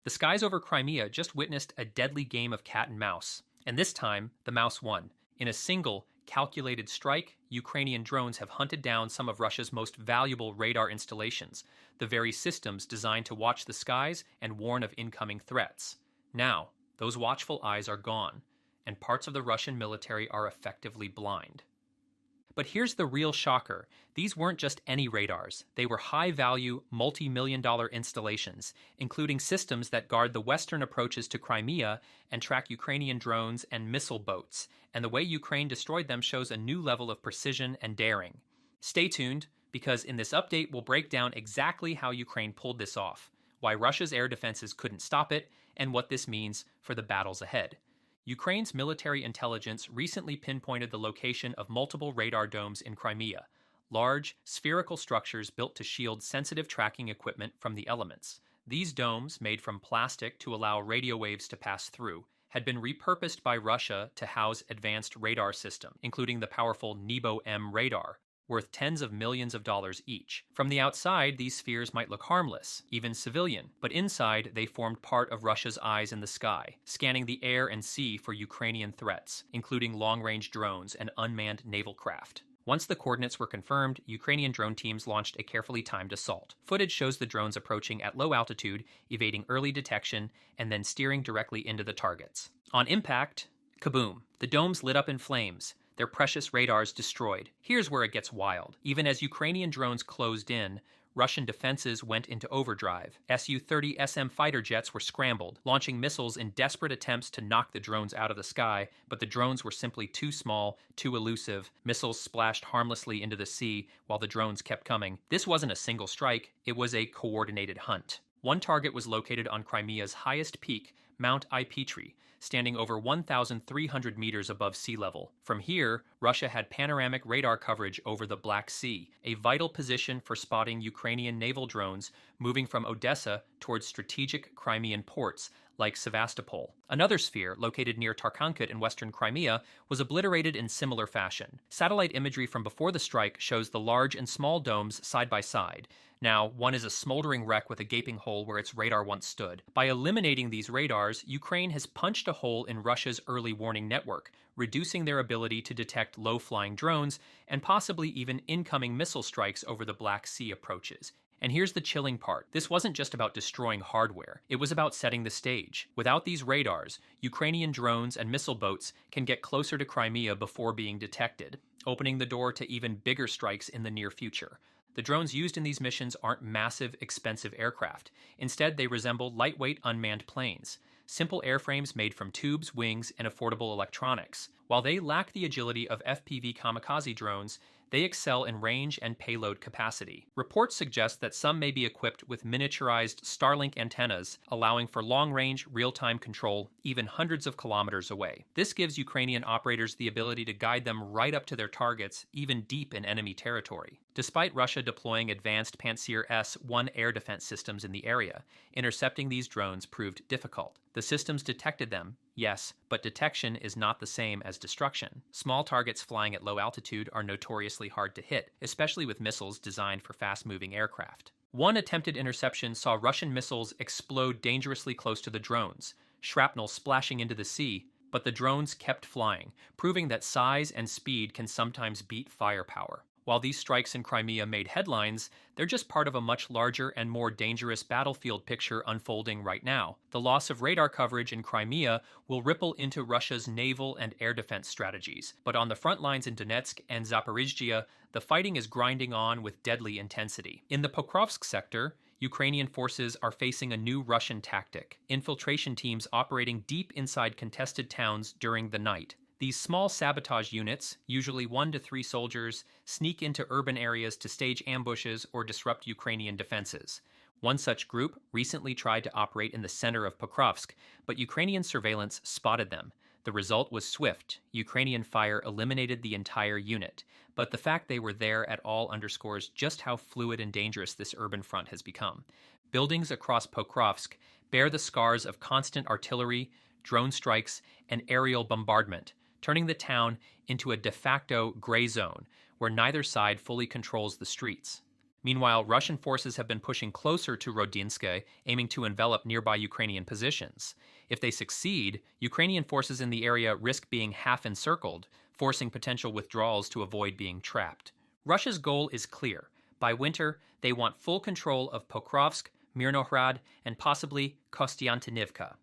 The skies over Crimea just witnessed a deadly game of cat and mouse, and this time, the mouse won. In a single, calculated strike, Ukrainian drones have hunted down some of Russia's most valuable radar installations, the very systems designed to watch the skies and warn of incoming threats. Now, those watchful eyes are gone, and parts of the Russian military are effectively blind. But here's the real shocker. These weren't just any radars. They were high-value, multi-million-dollar installations, including systems that guard the western approaches to Crimea and track Ukrainian drones and missile boats, and the way Ukraine destroyed them shows a new level of precision and daring. Stay tuned, because in this update we'll break down exactly how Ukraine pulled this off, why Russia's air defenses couldn't stop it, and what this means for the battles ahead. Ukraine's military intelligence recently pinpointed the location of multiple radar domes in Crimea, large, spherical structures built to shield sensitive tracking equipment from the elements. These domes, made from plastic to allow radio waves to pass through, had been repurposed by Russia to house advanced radar systems, including the powerful Nebo-M radar, worth tens of millions of dollars each. From the outside, these spheres might look harmless, even civilian, but inside they formed part of Russia's eyes in the sky, scanning the air and sea for Ukrainian threats, including long-range drones and unmanned naval craft. Once the coordinates were confirmed, Ukrainian drone teams launched a carefully timed assault. Footage shows the drones approaching at low altitude, evading early detection, and then steering directly into the targets. On impact, kaboom! The domes lit up in flames, their precious radars destroyed. Here's where it gets wild. Even as Ukrainian drones closed in, Russian defenses went into overdrive. Su-30 SM fighter jets were scrambled, launching missiles in desperate attempts to knock the drones out of the sky, but the drones were simply too small, too elusive. Missiles splashed harmlessly into the sea while the drones kept coming. This wasn't a single strike, it was a coordinated hunt. One target was located on Crimea's highest peak, Mount Ai-Petri, standing over 1,300 meters above sea level. From here, Russia had panoramic radar coverage over the Black Sea, a vital position for spotting Ukrainian naval drones moving from Odessa towards strategic Crimean ports like Sevastopol. Another sphere, located near Tarkhankut in western Crimea, was obliterated in similar fashion. Satellite imagery from before the strike shows the large and small domes side by side. Now, one is a smoldering wreck with a gaping hole where its radar once stood. By eliminating these radars, Ukraine has punched a hole in Russia's early warning network, reducing their ability to detect low-flying drones and possibly even incoming missile strikes over the Black Sea approaches. And here's the chilling part. This wasn't just about destroying hardware. It was about setting the stage. Without these radars, Ukrainian drones and missile boats can get closer to Crimea before being detected, opening the door to even bigger strikes in the near future. The drones used in these missions aren't massive, expensive aircraft. Instead, they resemble lightweight unmanned planes, simple airframes made from tubes, wings, and affordable electronics. While they lack the agility of FPV kamikaze drones, they excel in range and payload capacity. Reports suggest that some may be equipped with miniaturized Starlink antennas, allowing for long-range, real-time control even hundreds of kilometers away. This gives Ukrainian operators the ability to guide them right up to their targets, even deep in enemy territory. Despite Russia deploying advanced Pantsir S-1 air defense systems in the area, intercepting these drones proved difficult. The systems detected them, yes, but detection is not the same as destruction. Small targets flying at low altitude are notoriously hard to hit, especially with missiles designed for fast-moving aircraft. One attempted interception saw Russian missiles explode dangerously close to the drones, shrapnel splashing into the sea, but the drones kept flying, proving that size and speed can sometimes beat firepower. While these strikes in Crimea made headlines, they're just part of a much larger and more dangerous battlefield picture unfolding right now. The loss of radar coverage in Crimea will ripple into Russia's naval and air defense strategies. But on the front lines in Donetsk and Zaporizhzhia, the fighting is grinding on with deadly intensity. In the Pokrovsk sector, Ukrainian forces are facing a new Russian tactic: infiltration teams operating deep inside contested towns during the night. These small sabotage units, usually 1 to 3 soldiers, sneak into urban areas to stage ambushes or disrupt Ukrainian defenses. One such group recently tried to operate in the center of Pokrovsk, but Ukrainian surveillance spotted them. The result was swift. Ukrainian fire eliminated the entire unit, but the fact they were there at all underscores just how fluid and dangerous this urban front has become. Buildings across Pokrovsk bear the scars of constant artillery, drone strikes, and aerial bombardment, turning the town into a de facto gray zone where neither side fully controls the streets. Meanwhile, Russian forces have been pushing closer to Rodinske, aiming to envelop nearby Ukrainian positions. If they succeed, Ukrainian forces in the area risk being half encircled, forcing potential withdrawals to avoid being trapped. Russia's goal is clear. By winter, they want full control of Pokrovsk, Mirnohrad, and possibly Kostiantynivka.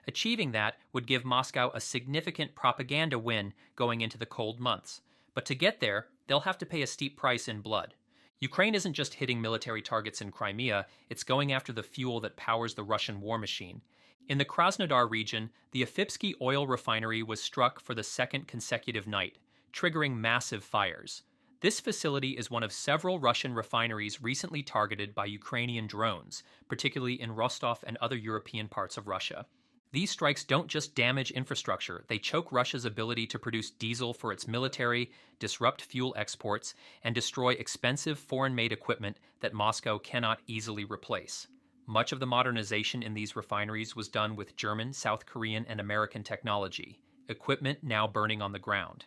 Achieving that would give Moscow a significant propaganda win going into the cold months. But to get there, they'll have to pay a steep price in blood. Ukraine isn't just hitting military targets in Crimea, it's going after the fuel that powers the Russian war machine. In the Krasnodar region, the Afipsky oil refinery was struck for the second consecutive night, triggering massive fires. This facility is one of several Russian refineries recently targeted by Ukrainian drones, particularly in Rostov and other European parts of Russia. These strikes don't just damage infrastructure, they choke Russia's ability to produce diesel for its military, disrupt fuel exports, and destroy expensive foreign-made equipment that Moscow cannot easily replace. Much of the modernization in these refineries was done with German, South Korean, and American technology, equipment now burning on the ground.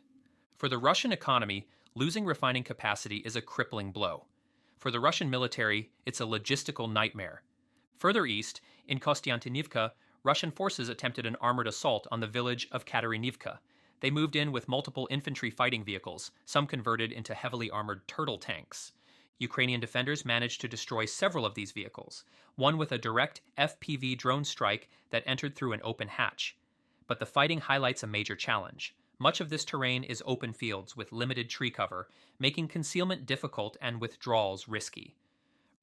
For the Russian economy, losing refining capacity is a crippling blow. For the Russian military, it's a logistical nightmare. Further east, in Kostiantynivka, Russian forces attempted an armored assault on the village of Katarinivka. They moved in with multiple infantry fighting vehicles, some converted into heavily armored turtle tanks. Ukrainian defenders managed to destroy several of these vehicles, one with a direct FPV drone strike that entered through an open hatch. But the fighting highlights a major challenge. Much of this terrain is open fields with limited tree cover, making concealment difficult and withdrawals risky.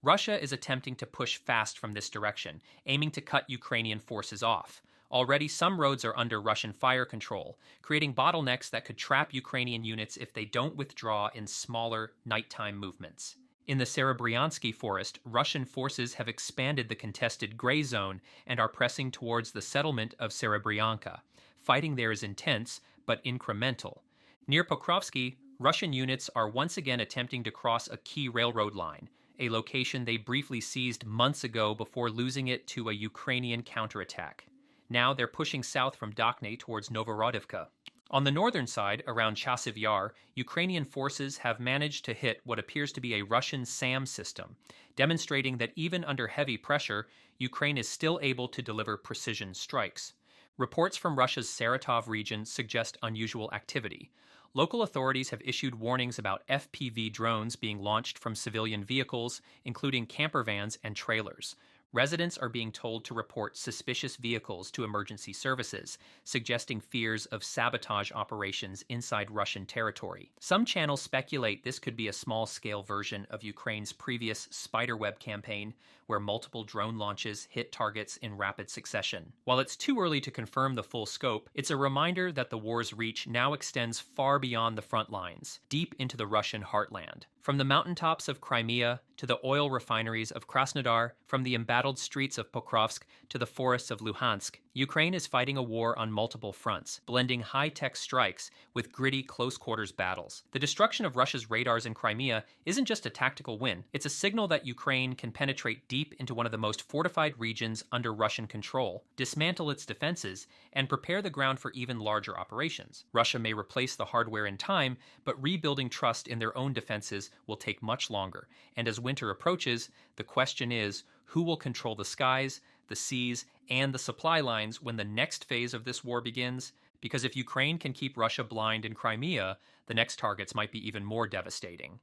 Russia is attempting to push fast from this direction, aiming to cut Ukrainian forces off. Already, some roads are under Russian fire control, creating bottlenecks that could trap Ukrainian units if they don't withdraw in smaller, nighttime movements. In the Serebryansky forest, Russian forces have expanded the contested gray zone and are pressing towards the settlement of Serebryanka. Fighting there is intense, but incremental. Near Pokrovsky, Russian units are once again attempting to cross a key railroad line, a location they briefly seized months ago before losing it to a Ukrainian counterattack. Now they're pushing south from Dakhne towards Novorodivka. On the northern side, around Chasiv Yar, Ukrainian forces have managed to hit what appears to be a Russian SAM system, demonstrating that even under heavy pressure, Ukraine is still able to deliver precision strikes. Reports from Russia's Saratov region suggest unusual activity. Local authorities have issued warnings about FPV drones being launched from civilian vehicles, including camper vans and trailers. Residents are being told to report suspicious vehicles to emergency services, suggesting fears of sabotage operations inside Russian territory. Some channels speculate this could be a small-scale version of Ukraine's previous spiderweb campaign, where multiple drone launches hit targets in rapid succession. While it's too early to confirm the full scope, it's a reminder that the war's reach now extends far beyond the front lines, deep into the Russian heartland. From the mountaintops of Crimea to the oil refineries of Krasnodar, from the embattled streets of Pokrovsk to the forests of Luhansk, Ukraine is fighting a war on multiple fronts, blending high-tech strikes with gritty close-quarters battles. The destruction of Russia's radars in Crimea isn't just a tactical win, it's a signal that Ukraine can penetrate deep into one of the most fortified regions under Russian control, dismantle its defenses, and prepare the ground for even larger operations. Russia may replace the hardware in time, but rebuilding trust in their own defenses will take much longer. And as winter approaches, the question is, who will control the skies, the seas, and the supply lines when the next phase of this war begins? Because if Ukraine can keep Russia blind in Crimea, the next targets might be even more devastating.